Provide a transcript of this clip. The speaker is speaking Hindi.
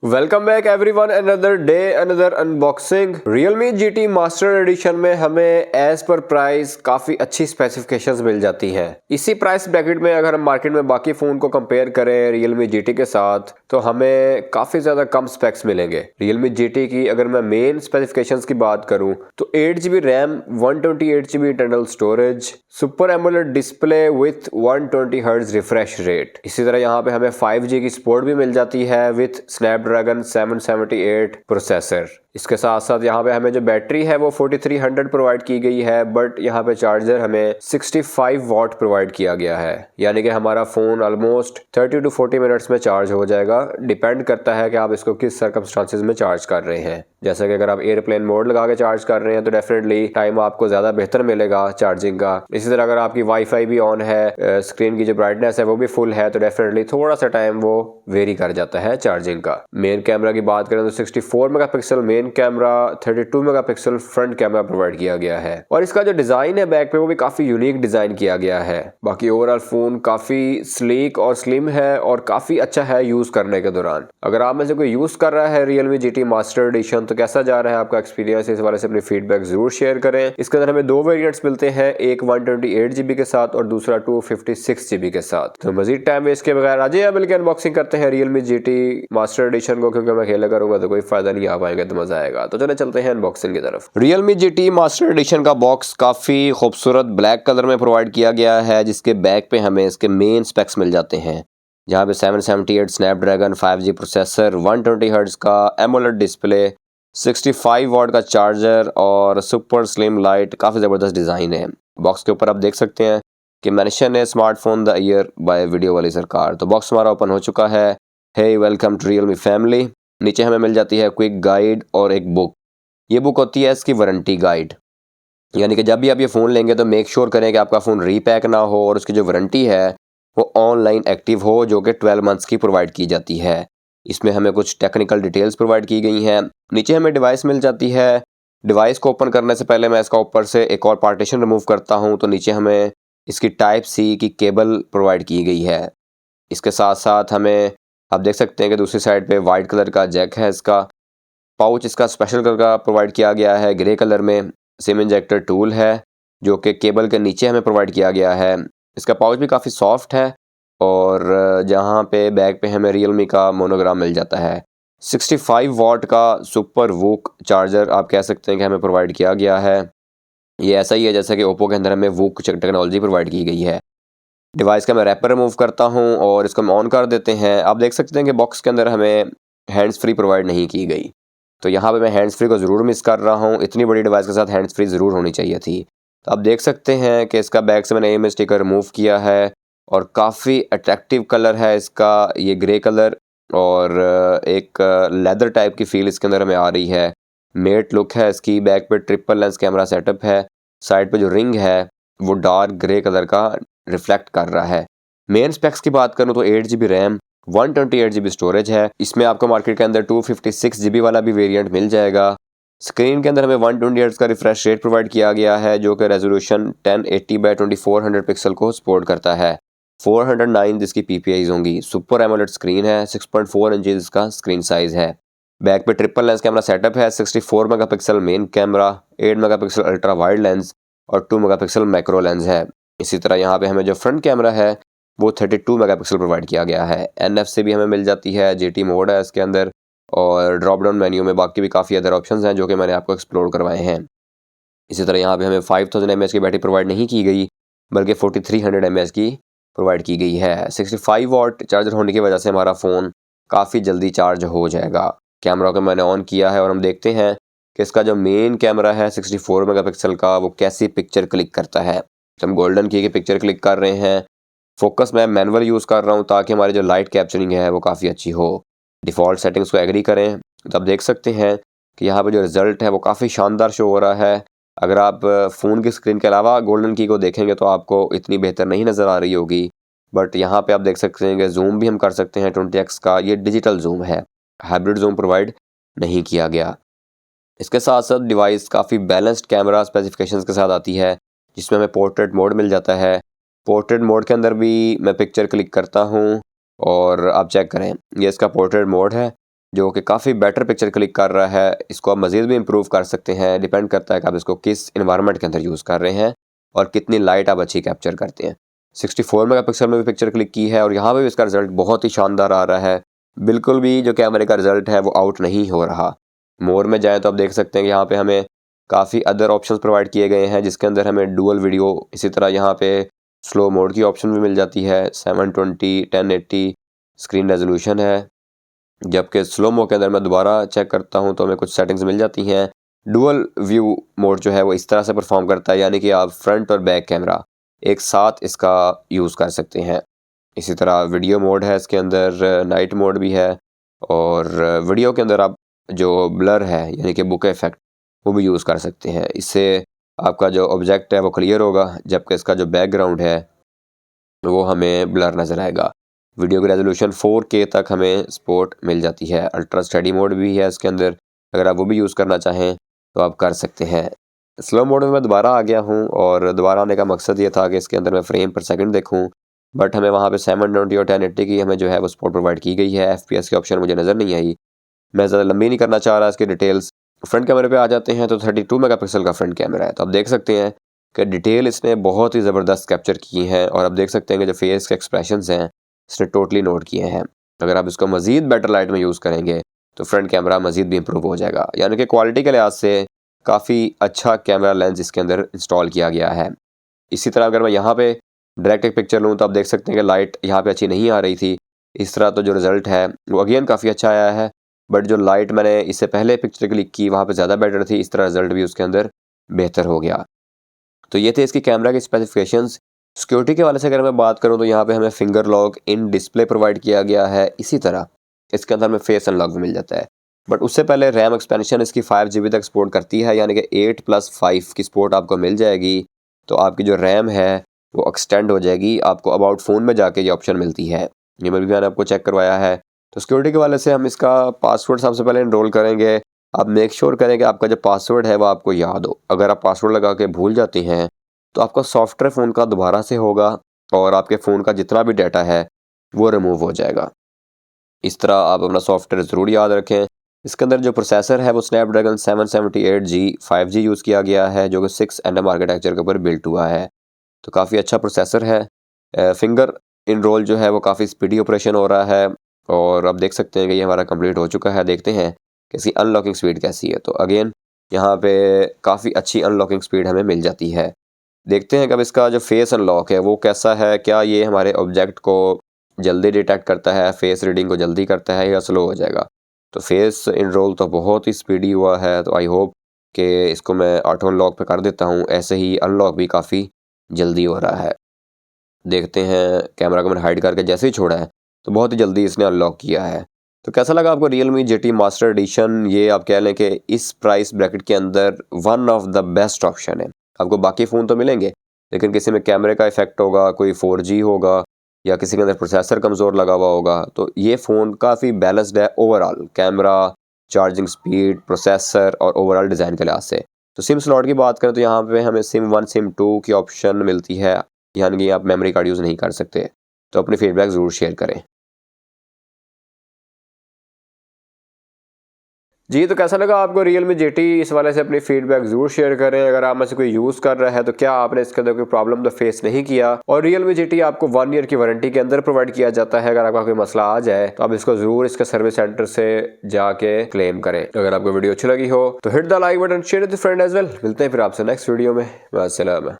Welcome back everyone, another day another unboxing. Realme GT master addition में हमें एज पर प्राइस काफी अच्छी स्पेसिफिकेशंस मिल जाती हैं। इसी प्राइस ब्रैकेट में अगर हम मार्केट में बाकी फोन को कंपेयर करें Realme GT के साथ तो हमें काफी ज्यादा कम स्पेक्स मिलेंगे। Realme GT की अगर मैं मेन स्पेसिफिकेशंस की बात करूं तो 8GB RAM, 128GB internal storage, super AMOLED display with 120Hz refresh rate. इसी तरह यहाँ पे हमें 5G की सपोर्ट भी मिल जाती है विथ स्नैपड्रैगन 778 प्रोसेसर। इसके साथ साथ यहाँ पे हमें जो बैटरी है वो 4300 प्रोवाइड की गई है, बट यहाँ पे चार्जर हमें 65 वॉट प्रोवाइड किया गया है, यानी कि हमारा फोन ऑलमोस्ट 30 to 40 मिनट्स में चार्ज हो जाएगा। डिपेंड करता है कि आप इसको किस सर्कमस्टांसेस में चार्ज कर रहे हैं। जैसे कि अगर आप एयरप्लेन मोड लगा के चार्ज कर रहे हैं तो डेफिनेटली टाइम आपको ज्यादा बेहतर मिलेगा चार्जिंग का। इसी तरह अगर आपकी वाईफाई भी ऑन है, स्क्रीन की जो ब्राइटनेस है वो भी फुल है, तो डेफिनेटली थोड़ा सा टाइम वो वेरी कर जाता है चार्जिंग का। मेन कैमरा की बात करें तो 64 megapixel main camera, 32 megapixel front camera provide किया गया है, और इसका जो डिजाइन है बैक पे वो भी काफी यूनिक डिजाइन किया गया है। बाकी ओवरऑल फोन काफी स्लीक और स्लिम है और काफी अच्छा है यूज करने के दौरान। अगर आप में से कोई यूज कर रहा है Realme GT मास्टर एडिशन तो कैसा जा रहा है आपका एक्सपीरियंस, इस वाले से अपनी फीडबैक जरूर शेयर करें। इसके अंदर हमें दो वेरिएंट्स मिलते हैं, एक 128GB के साथ और दूसरा 256GB के साथ। तो मजीद टाइम वेस्ट के बगैर आज ही मिलकर अनबॉक्सिंग करते हैं Realme GT मास्टर एडिशन को, क्योंकि मैं खेला करूंगा तो कोई फायदा नहीं आ पाएगा, तो मजा आएगा। तो चले चलते हैं अनबॉक्सिंग की तरफ। Realme GT मास्टर एडिशन का बॉक्स काफी खूबसूरत ब्लैक कलर में प्रोवाइड किया गया है, जिसके बैक पे हमें इसके मेन स्पेक्स मिल जाते हैं, जहाँ पे 778 स्नैपड्रैगन 5G प्रोसेसर, 120Hz का एमोलेड डिस्प्ले, 65 वॉट का चार्जर और सुपर स्लिम लाइट। काफ़ी ज़बरदस्त डिज़ाइन है। बॉक्स के ऊपर आप देख सकते हैं कि मेंशन है smartphone the year by video वाली सरकार। तो बॉक्स हमारा ओपन हो चुका है। Hey welcome to Realme family. नीचे हमें मिल जाती है क्विक गाइड और एक बुक। ये बुक होती है इसकी वारंटी गाइड, यानी कि जब भी आप ये फ़ोन लेंगे तो मेक श्योर करें कि आपका फ़ोन रीपैक ना हो और उसकी जो वारंटी है वो ऑनलाइन एक्टिव हो, जो कि 12 मंथ्स की प्रोवाइड की जाती है। इसमें हमें कुछ टेक्निकल डिटेल्स प्रोवाइड की गई हैं। नीचे हमें डिवाइस मिल जाती है। डिवाइस को ओपन करने से पहले मैं इसका ऊपर से एक और पार्टीशन रिमूव करता हूं, तो नीचे हमें इसकी टाइप सी की केबल प्रोवाइड की गई है। इसके साथ साथ हमें आप देख सकते हैं कि दूसरी साइड पे वाइट कलर का जैक है। इसका पाउच इसका स्पेशल कलर का प्रोवाइड किया गया है, ग्रे कलर में। सिम इंजेक्टर टूल है जो कि केबल के नीचे हमें प्रोवाइड किया गया है। इसका पाउच भी काफ़ी सॉफ्ट है और जहाँ पे बैक पे हमें Realme का मोनोग्राम मिल जाता है। 65 वॉट का सुपर वूक चार्जर आप कह सकते हैं कि हमें प्रोवाइड किया गया है। ये ऐसा ही है जैसा कि ओप्पो के अंदर हमें वूक टेक्नोलॉजी प्रोवाइड की गई है। डिवाइस का मैं रैपर रिमूव करता हूँ और इसको हम ऑन कर देते हैं। आप देख सकते हैं कि बॉक्स के अंदर हमें हैंड्स फ्री प्रोवाइड नहीं की गई, तो यहाँ पे मैं हैंड्स फ्री को ज़रूर मिस कर रहा हूँ। इतनी बड़ी डिवाइस के साथ हैंड्स फ्री ज़रूर होनी चाहिए थी। तो आप देख सकते हैं कि इसका बैक से मैंने इमेज स्टिकर रिमूव किया है और काफ़ी अट्रैक्टिव कलर है इसका, ये ग्रे कलर, और एक लेदर टाइप की फील इसके अंदर हमें आ रही है। मेट लुक है इसकी। बैक पे ट्रिपल लेंस कैमरा सेटअप है। साइड पे जो रिंग है वो डार्क ग्रे कलर का रिफ्लेक्ट कर रहा है। मेन स्पेक्स की बात करूँ तो 8GB रैम, 128GB स्टोरेज है। इसमें आपको मार्केट के अंदर 256GB वाला भी वेरिएंट मिल जाएगा। स्क्रीन के अंदर हमें 120Hz का रिफ्रेश रेट प्रोवाइड किया गया है, जो कि रेजोल्यूशन 1080x2400 पिक्सल को सपोर्ट करता है। 409 जिसकी PPIs होंगी। सुपर एमोलेड स्क्रीन है। 6.4 इंचेस इसका स्क्रीन साइज है। बैक पे ट्रिपल लेंस कैमरा सेटअप है। 64 megapixel main camera, 8 megapixel ultra wide lens और 2 मेगापिक्सल मैक्रो लेंस है। इसी तरह यहाँ पे हमें जो फ्रंट कैमरा है वो 32 मेगापिक्सल प्रोवाइड किया गया है। NFC भी हमें मिल जाती है। GT मोड है इसके अंदर, और ड्रॉप डाउन मेन्यू में बाकी भी काफ़ी अदर ऑप्शंस हैं जो कि मैंने आपको एक्सप्लोर करवाए हैं। इसी तरह यहाँ पे हमें 5000 mAh की बैटरी प्रोवाइड नहीं की गई, बल्कि 4300 mAh की प्रोवाइड की गई है। 65 वॉट चार्जर होने की वजह से हमारा फ़ोन काफ़ी जल्दी चार्ज हो जाएगा। कैमरा को मैंने ऑन किया है और हम देखते हैं कि इसका जो मेन कैमरा है 64 मेगापिक्सल का वो कैसी पिक्चर क्लिक करता है। हम गोल्डन की पिक्चर क्लिक कर रहे हैं। फोकस मैं मैनुअल यूज़ कर रहा हूँ ताकि हमारी जो लाइट कैप्चरिंग है वो काफ़ी अच्छी हो। डिफ़ॉल्ट सेटिंग्स को एग्री करें तो आप देख सकते हैं कि यहाँ पे जो रिज़ल्ट है वो काफ़ी शानदार शो हो रहा है। अगर आप फ़ोन की स्क्रीन के अलावा गोल्डन की को देखेंगे तो आपको इतनी बेहतर नहीं नज़र आ रही होगी, बट यहाँ पे आप देख सकते हैं कि जूम भी हम कर सकते हैं 20x का। ये डिजिटल जूम है, हाइब्रिड जूम प्रोवाइड नहीं किया गया। इसके साथ साथ डिवाइस काफ़ी बैलेंस्ड कैमरा स्पेसिफिकेशंस के साथ आती है, जिसमें हमें पोर्ट्रेट मोड मिल जाता है। पोर्ट्रेट मोड के अंदर भी मैं पिक्चर क्लिक करता हूँ और आप चेक करें, ये इसका पोर्ट्रेट मोड है। जो कि काफ़ी बेटर पिक्चर क्लिक कर रहा है। इसको आप मज़ीद भी इम्प्रूव कर सकते हैं, डिपेंड करता है कि आप इसको किस इन्वायरमेंट के अंदर यूज़ कर रहे हैं और कितनी लाइट आप अच्छी कैप्चर करते हैं। 64 मेगापिक्सल में भी पिक्चर क्लिक की है और यहाँ पे भी इसका रिजल्ट बहुत ही शानदार आ रहा है। बिल्कुल भी जो कैमरे का रिजल्ट है वो आउट नहीं हो रहा। मोर में जाएँ तो आप देख सकते हैं कि यहाँ पे हमें काफ़ी अदर ऑप्शंस प्रोवाइड किए गए हैं, जिसके अंदर हमें डुअल वीडियो, इसी तरह यहाँ पे स्लो मोड की ऑप्शन भी मिल जाती है। 720 1080 स्क्रीन रेजोल्यूशन है, जबकि स्लो मो के अंदर मैं दोबारा चेक करता हूँ तो हमें कुछ सेटिंग्स मिल जाती हैं। डुअल व्यू मोड जो है वो इस तरह से परफॉर्म करता है, यानी कि आप फ्रंट और बैक कैमरा एक साथ इसका यूज़ कर सकते हैं। इसी तरह वीडियो मोड है, इसके अंदर नाइट मोड भी है और वीडियो के अंदर आप जो ब्लर है यानी कि बुके इफेक्ट वो भी यूज़ कर सकते हैं। इससे आपका जो ऑब्जेक्ट है वो क्लियर होगा, जबकि इसका जो बैकग्राउंड है वो हमें ब्लर नज़र आएगा। वीडियो की रेजोल्यूशन 4K तक हमें सपोर्ट मिल जाती है। अल्ट्रा स्टडी मोड भी है इसके अंदर, अगर आप वो भी यूज़ करना चाहें तो आप कर सकते हैं। स्लो मोड में मैं दोबारा आ गया हूँ और दोबारा आने का मकसद ये था कि इसके अंदर मैं फ्रेम पर सेकंड देखूँ, बट हमें वहाँ पे 720 और 1080 की हमें जो है वो सपोर्ट प्रोवाइड की गई है। FPS की ऑप्शन मुझे नज़र नहीं आई। मैं ज़्यादा लंबी नहीं करना चाह रहा इसकी डिटेल्स। फ्रंट कैमरे पे आ जाते हैं तो 32 मेगापिक्सल का फ्रंट कैमरा है, तो आप देख सकते हैं कि डिटेल इसने बहुत ही ज़बरदस्त कैप्चर की है और आप देख सकते हैं कि जो फेस के एक्सप्रेशंस हैं इसने टोटली नोट किए हैं। अगर आप इसको मज़ीद बेटर लाइट में यूज़ करेंगे तो फ्रंट कैमरा मज़ीद भी इम्प्रूव हो जाएगा, यानी कि क्वालिटी के लिहाज से काफ़ी अच्छा कैमरा लेंस इसके अंदर इंस्टॉल किया गया है। इसी तरह अगर मैं यहाँ पे डायरेक्ट एक पिक्चर लूँ तो आप देख सकते हैं कि लाइट यहाँ पे अच्छी नहीं आ रही थी। इस तरह तो जो रिज़ल्ट है वो अगेन काफ़ी अच्छा आया है, बट जो लाइट मैंने इससे पहले पिक्चर क्लिक की वहाँ पे ज़्यादा बेटर थी। इस तरह रिज़ल्ट भी उसके अंदर बेहतर हो गया। तो ये थे इसकी कैमरा की स्पेसिफिकेशंस। सिक्योरिटी के वाले से अगर मैं बात करूँ तो यहाँ पे हमें finger lock in display provide किया गया है। इसी तरह इसके अंदर हमें फेस अनलॉक भी मिल जाता है, बट उससे पहले रैम एक्सपेंशन इसकी 5 GB तक सपोर्ट करती है, यानी कि 8+5 की सपोर्ट आपको मिल जाएगी। तो आपकी जो रैम है वो एक्सटेंड हो जाएगी। आपको अबाउट फ़ोन में जाके ये ऑप्शन मिलती है, ये मैंने आपको चेक करवाया है। तो सिक्योरिटी के वाले से हम इसका पासवर्ड सबसे पहले इनरोल करेंगे। आप मेक श्योर करें कि आपका जो पासवर्ड है वो आपको याद हो। अगर आप पासवर्ड लगा के भूल जाते हैं तो आपका सॉफ्टवेयर फ़ोन का दोबारा से होगा और आपके फ़ोन का जितना भी डाटा है वो रिमूव हो जाएगा। इस तरह आप अपना सॉफ्टवेयर ज़रूर याद रखें। इसके अंदर जो प्रोसेसर है वो स्नैपड्रैगन 778G 5G यूज़ किया गया है, जो कि 6nm आर्किटेक्चर के ऊपर बिल्ट हुआ है। तो काफ़ी अच्छा प्रोसेसर है। फिंगर इनरोल जो है वो काफ़ी स्पीडी ऑपरेशन हो रहा है और आप देख सकते हैं कि ये हमारा कंप्लीट हो चुका है। देखते हैं कि इसकी अनलॉकिंग स्पीड कैसी है। तो अगेन यहाँ पे काफ़ी अच्छी अनलॉकिंग स्पीड हमें मिल जाती है। देखते हैं कि अब इसका जो फेस अनलॉक है वो कैसा है। क्या ये हमारे ऑब्जेक्ट को जल्दी डिटेक्ट करता है, फेस रीडिंग को जल्दी करता है या स्लो हो जाएगा। तो फेस इनरोल तो बहुत ही स्पीडी हुआ है, तो आई होप कि इसको मैं ऑटो अनलॉक पे कर देता हूँ। ऐसे ही अनलॉक भी काफ़ी जल्दी हो रहा है। देखते हैं, कैमरा को मैंने हाइड करके जैसे ही छोड़ा है तो बहुत ही जल्दी इसने अनलॉक किया है। तो कैसा लगा आपको Realme GT मास्टर एडिशन? ये आप कह लें कि इस प्राइस ब्रैकेट के अंदर one of the best option है। आपको बाकी फ़ोन तो मिलेंगे, लेकिन किसी में कैमरे का इफेक्ट होगा, कोई 4G होगा या किसी के अंदर प्रोसेसर कमज़ोर लगा हुआ होगा। तो ये फ़ोन काफ़ी बैलेंस्ड है overall, camera, charging speed, processor और ओवरऑल डिज़ाइन के लिहाज से। तो सिम स्लॉट की बात करें तो यहाँ पे हमें सिम 1 सिम 2 की ऑप्शन मिलती है, यानी कि आप मेमोरी कार्ड यूज़ नहीं कर सकते। तो अपनी फीडबैक ज़रूर शेयर करें। जी, तो कैसा लगा आपको Realme GT? इस वाले से अपनी फीडबैक ज़रूर शेयर करें। अगर आप में से कोई यूज़ कर रहा है तो क्या आपने इसके अंदर कोई प्रॉब्लम तो फेस नहीं किया? और Realme GT आपको 1 ईयर की वारंटी के अंदर प्रोवाइड किया जाता है। अगर आपका कोई मसला आ जाए तो आप इसको ज़रूर इसके सर्विस सेंटर से जाके क्लेम करें। अगर आपको वीडियो अच्छी लगी हो तो hit the like button, share with friend as well. मिलते हैं फिर आपसे नेक्स्ट वीडियो में। अस्सलाम।